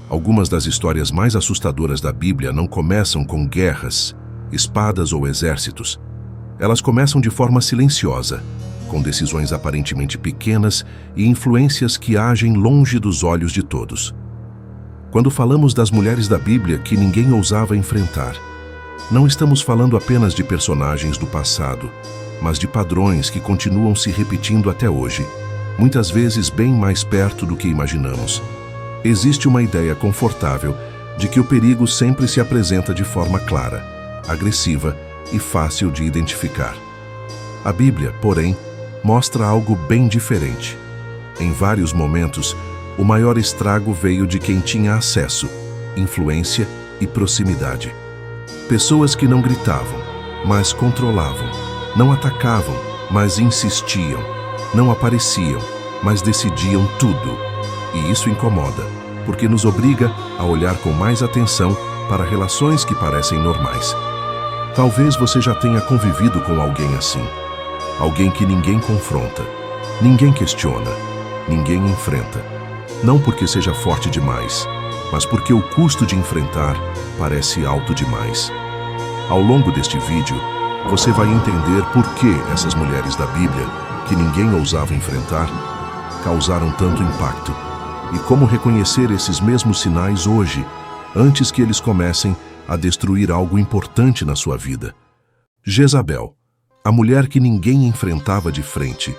Algumas das histórias mais assustadoras da Bíblia não começam com guerras, espadas ou exércitos. Elas começam de forma silenciosa, com decisões aparentemente pequenas e influências que agem longe dos olhos de todos. Quando falamos das mulheres da Bíblia que ninguém ousava enfrentar, não estamos falando apenas de personagens do passado, mas de padrões que continuam se repetindo até hoje, muitas vezes bem mais perto do que imaginamos. Existe uma ideia confortável de que o perigo sempre se apresenta de forma clara, agressiva e fácil de identificar. A Bíblia, porém, mostra algo bem diferente. Em vários momentos, o maior estrago veio de quem tinha acesso, influência e proximidade. Pessoas que não gritavam, mas controlavam, não atacavam, mas insistiam, não apareciam, mas decidiam tudo. E isso incomoda, porque nos obriga a olhar com mais atenção para relações que parecem normais. Talvez você já tenha convivido com alguém assim. Alguém que ninguém confronta, ninguém questiona, ninguém enfrenta. Não porque seja forte demais, mas porque o custo de enfrentar parece alto demais. Ao longo deste vídeo, você vai entender por que essas mulheres da Bíblia, que ninguém ousava enfrentar, causaram tanto impacto. E como reconhecer esses mesmos sinais hoje, antes que eles comecem a destruir algo importante na sua vida. Jezabel, a mulher que ninguém enfrentava de frente.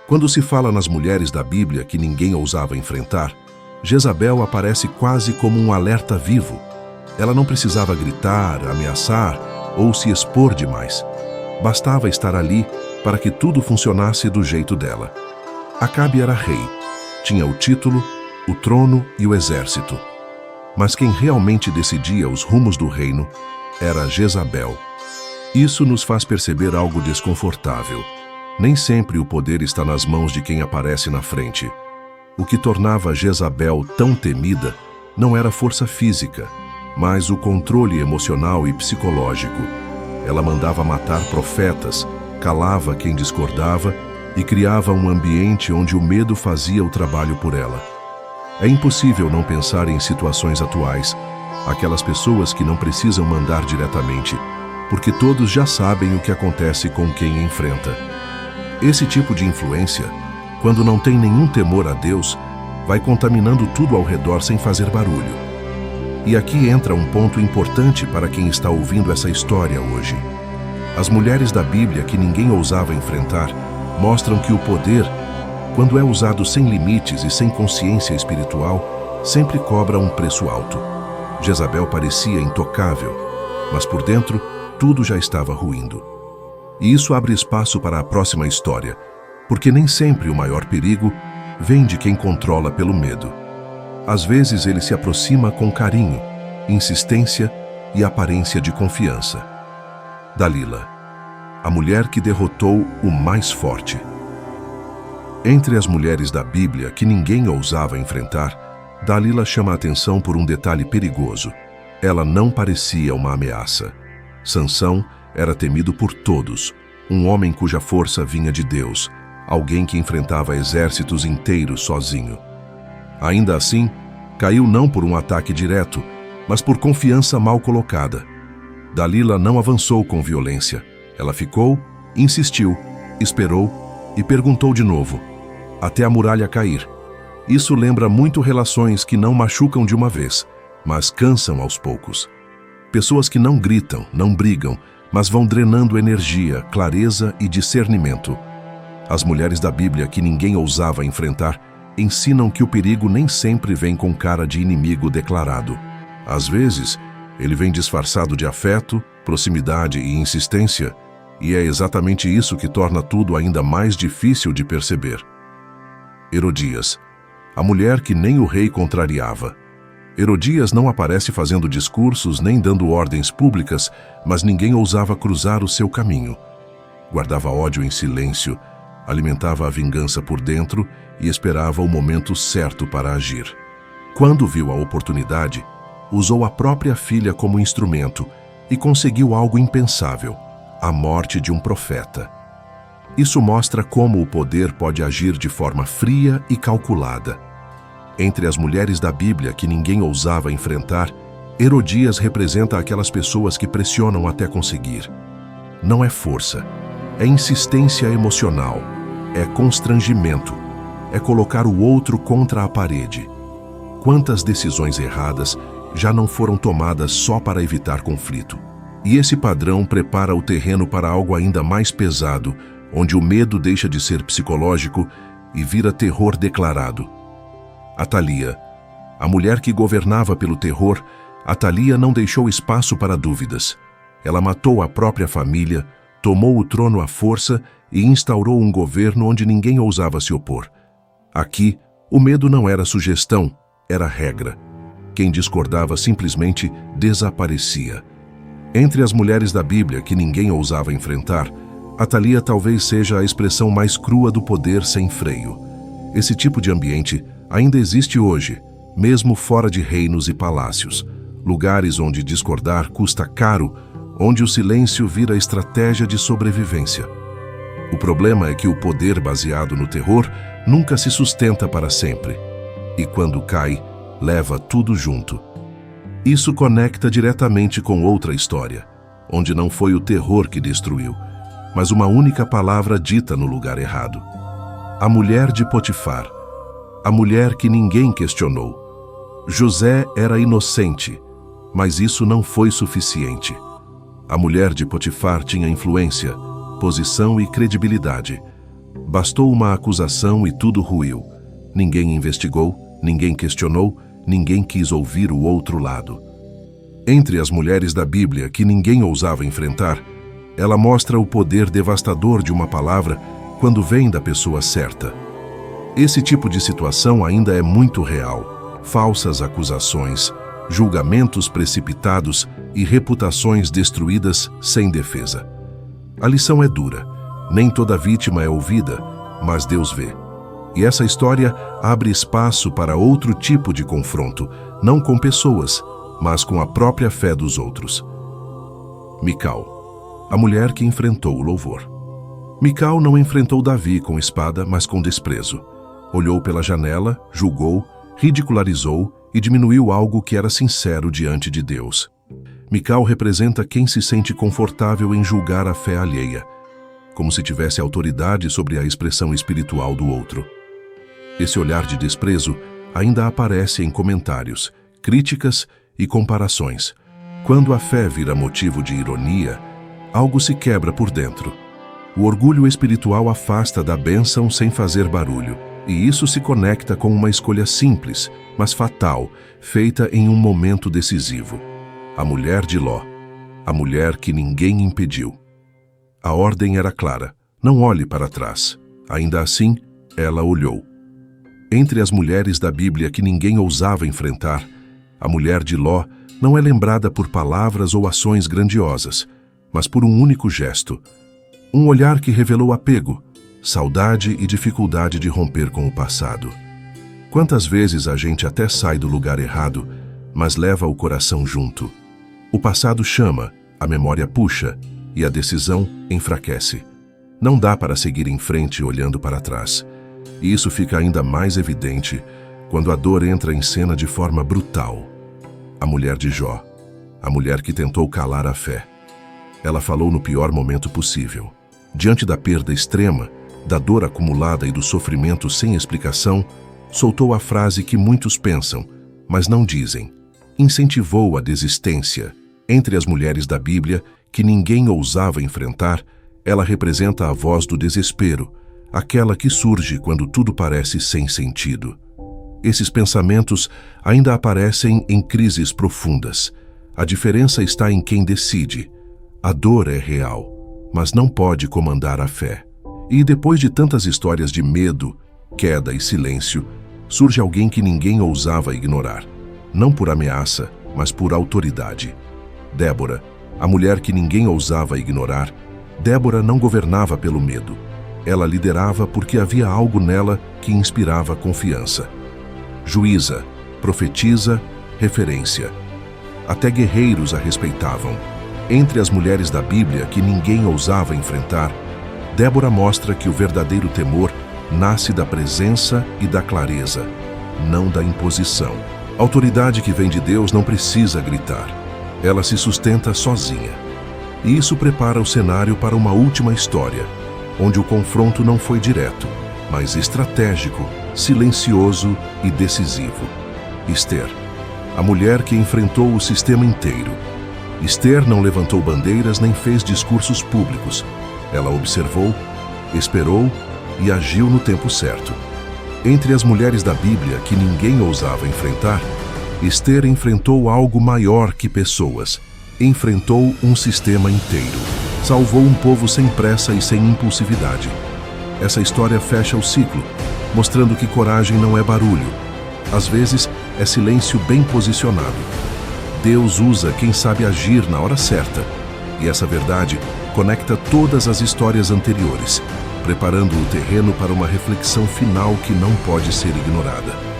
Quando se fala nas mulheres da Bíblia que ninguém ousava enfrentar, Jezabel aparece quase como um alerta vivo. Ela não precisava gritar, ameaçar ou se expor demais. Bastava estar ali para que tudo funcionasse do jeito dela. Acabe era rei, tinha o título, o trono e o exército. Mas quem realmente decidia os rumos do reino era Jezabel. Isso nos faz perceber algo desconfortável. Nem sempre o poder está nas mãos de quem aparece na frente. O que tornava Jezabel tão temida não era força física, mas o controle emocional e psicológico. Ela mandava matar profetas, calava quem discordava e criava um ambiente onde o medo fazia o trabalho por ela. É impossível não pensar em situações atuais, aquelas pessoas que não precisam mandar diretamente, porque todos já sabem o que acontece com quem enfrenta. Esse tipo de influência, quando não tem nenhum temor a Deus, vai contaminando tudo ao redor sem fazer barulho. E aqui entra um ponto importante para quem está ouvindo essa história hoje. As mulheres da Bíblia que ninguém ousava enfrentar mostram que o poder, quando é usado sem limites e sem consciência espiritual, sempre cobra um preço alto. Jezabel parecia intocável, mas por dentro tudo já estava ruindo. E isso abre espaço para a próxima história, porque nem sempre o maior perigo vem de quem controla pelo medo. Às vezes ele se aproxima com carinho, insistência e aparência de confiança. Dalila, a mulher que derrotou o mais forte. Entre as mulheres da Bíblia que ninguém ousava enfrentar, Dalila chama a atenção por um detalhe perigoso. Ela não parecia uma ameaça. Sansão era temido por todos, um homem cuja força vinha de Deus, alguém que enfrentava exércitos inteiros sozinho. Ainda assim, caiu não por um ataque direto, mas por confiança mal colocada. Dalila não avançou com violência. Ela ficou, insistiu, esperou e perguntou de novo, até a muralha cair. Isso lembra muito relações que não machucam de uma vez, mas cansam aos poucos. Pessoas que não gritam, não brigam, mas vão drenando energia, clareza e discernimento. As mulheres da Bíblia que ninguém ousava enfrentar ensinam que o perigo nem sempre vem com cara de inimigo declarado. Às vezes, Ele vem disfarçado de afeto, proximidade e insistência, e é exatamente isso que torna tudo ainda mais difícil de perceber. Herodias, a mulher que nem o rei contrariava. Herodias não aparece fazendo discursos nem dando ordens públicas, mas ninguém ousava cruzar o seu caminho. Guardava ódio em silêncio, alimentava a vingança por dentro e esperava o momento certo para agir. Quando viu a oportunidade, usou a própria filha como instrumento e conseguiu algo impensável: a morte de um profeta. Isso mostra como o poder pode agir de forma fria e calculada. Entre as mulheres da Bíblia que ninguém ousava enfrentar, Herodias representa aquelas pessoas que pressionam até conseguir. Não é força, é insistência emocional, é constrangimento, é colocar o outro contra a parede. Quantas decisões erradas já não foram tomadas só para evitar conflito? E esse padrão prepara o terreno para algo ainda mais pesado, onde o medo deixa de ser psicológico e vira terror declarado. Atalia, a mulher que governava pelo terror, Atalia não deixou espaço para dúvidas. Ela matou a própria família, tomou o trono à força e instaurou um governo onde ninguém ousava se opor. Aqui, o medo não era sugestão, era regra. Quem discordava simplesmente desaparecia. Entre as mulheres da Bíblia que ninguém ousava enfrentar, Atalia talvez seja a expressão mais crua do poder sem freio. Esse tipo de ambiente ainda existe hoje, mesmo fora de reinos e palácios, lugares onde discordar custa caro, onde o silêncio vira estratégia de sobrevivência. O problema é que o poder baseado no terror nunca se sustenta para sempre, e quando cai, leva tudo junto. Isso conecta diretamente com outra história, onde não foi o terror que destruiu, mas uma única palavra dita no lugar errado. A mulher de Potifar, a mulher que ninguém questionou. José era inocente, mas isso não foi suficiente. A mulher de Potifar tinha influência, posição e credibilidade. Bastou uma acusação e tudo ruiu. Ninguém investigou, ninguém questionou, ninguém quis ouvir o outro lado. Entre as mulheres da Bíblia que ninguém ousava enfrentar, ela mostra o poder devastador de uma palavra quando vem da pessoa certa. Esse tipo de situação ainda é muito real. Falsas acusações, julgamentos precipitados e reputações destruídas sem defesa. A lição é dura. Nem toda vítima é ouvida, mas Deus vê. E essa história abre espaço para outro tipo de confronto, não com pessoas, mas com a própria fé dos outros. Mical, a mulher que enfrentou o louvor. Mical não enfrentou Davi com espada, mas com desprezo. Olhou pela janela, julgou, ridicularizou e diminuiu algo que era sincero diante de Deus. Mical representa quem se sente confortável em julgar a fé alheia, como se tivesse autoridade sobre a expressão espiritual do outro. Esse olhar de desprezo ainda aparece em comentários, críticas e comparações. Quando a fé vira motivo de ironia, algo se quebra por dentro. O orgulho espiritual afasta da bênção sem fazer barulho, e isso se conecta com uma escolha simples, mas fatal, feita em um momento decisivo. A mulher de Ló, a mulher que ninguém impediu. A ordem era clara: não olhe para trás. Ainda assim, ela olhou. Entre as mulheres da Bíblia que ninguém ousava enfrentar, a mulher de Ló não é lembrada por palavras ou ações grandiosas, mas por um único gesto. Um olhar que revelou apego, saudade e dificuldade de romper com o passado. Quantas vezes a gente até sai do lugar errado, mas leva o coração junto? O passado chama, a memória puxa e a decisão enfraquece. Não dá para seguir em frente olhando para trás. E isso fica ainda mais evidente quando a dor entra em cena de forma brutal. A mulher de Jó, a mulher que tentou calar a fé. Ela falou no pior momento possível. Diante da perda extrema, da dor acumulada e do sofrimento sem explicação, soltou a frase que muitos pensam, mas não dizem. Incentivou a desistência. Entre as mulheres da Bíblia, que ninguém ousava enfrentar, ela representa a voz do desespero, aquela que surge quando tudo parece sem sentido. Esses pensamentos ainda aparecem em crises profundas. A diferença está em quem decide. A dor é real, mas não pode comandar a fé. E depois de tantas histórias de medo, queda e silêncio, surge alguém que ninguém ousava ignorar. Não por ameaça, mas por autoridade. Débora, a mulher que ninguém ousava ignorar. Débora não governava pelo medo. Ela liderava porque havia algo nela que inspirava confiança. Juíza, profetisa, referência. Até guerreiros a respeitavam. Entre as mulheres da Bíblia que ninguém ousava enfrentar, Débora mostra que o verdadeiro temor nasce da presença e da clareza, não da imposição. A autoridade que vem de Deus não precisa gritar. Ela se sustenta sozinha. E isso prepara o cenário para uma última história, onde o confronto não foi direto, mas estratégico, silencioso e decisivo. Esther, a mulher que enfrentou o sistema inteiro. Esther não levantou bandeiras nem fez discursos públicos. Ela observou, esperou e agiu no tempo certo. Entre as mulheres da Bíblia que ninguém ousava enfrentar, Esther enfrentou algo maior que pessoas. Enfrentou um sistema inteiro. Salvou um povo sem pressa e sem impulsividade. Essa história fecha o ciclo, mostrando que coragem não é barulho. Às vezes, é silêncio bem posicionado. Deus usa quem sabe agir na hora certa. E essa verdade conecta todas as histórias anteriores, preparando o terreno para uma reflexão final que não pode ser ignorada.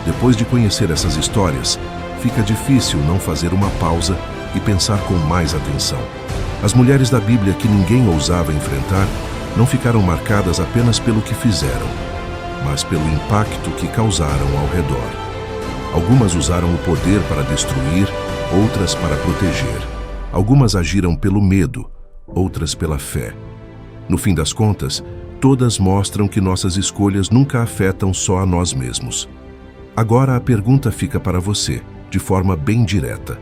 Depois de conhecer essas histórias, fica difícil não fazer uma pausa e pensar com mais atenção. As mulheres da Bíblia que ninguém ousava enfrentar não ficaram marcadas apenas pelo que fizeram, mas pelo impacto que causaram ao redor. Algumas usaram o poder para destruir, outras para proteger. Algumas agiram pelo medo, outras pela fé. No fim das contas, todas mostram que nossas escolhas nunca afetam só a nós mesmos. Agora a pergunta fica para você, de forma bem direta.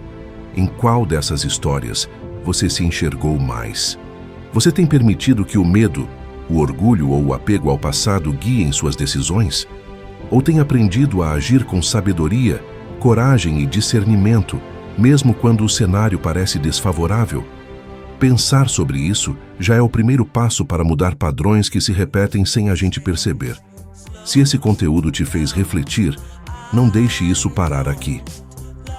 Em qual dessas histórias você se enxergou mais? Você tem permitido que o medo, o orgulho ou o apego ao passado guiem suas decisões? Ou tem aprendido a agir com sabedoria, coragem e discernimento, mesmo quando o cenário parece desfavorável? Pensar sobre isso já é o primeiro passo para mudar padrões que se repetem sem a gente perceber. Se esse conteúdo te fez refletir, não deixe isso parar aqui.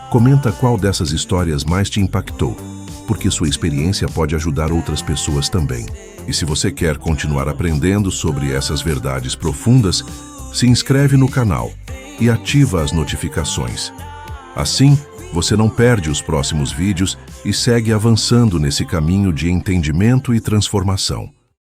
Comenta qual dessas histórias mais te impactou, porque sua experiência pode ajudar outras pessoas também. E se você quer continuar aprendendo sobre essas verdades profundas, se inscreve no canal e ativa as notificações. Assim, você não perde os próximos vídeos e segue avançando nesse caminho de entendimento e transformação.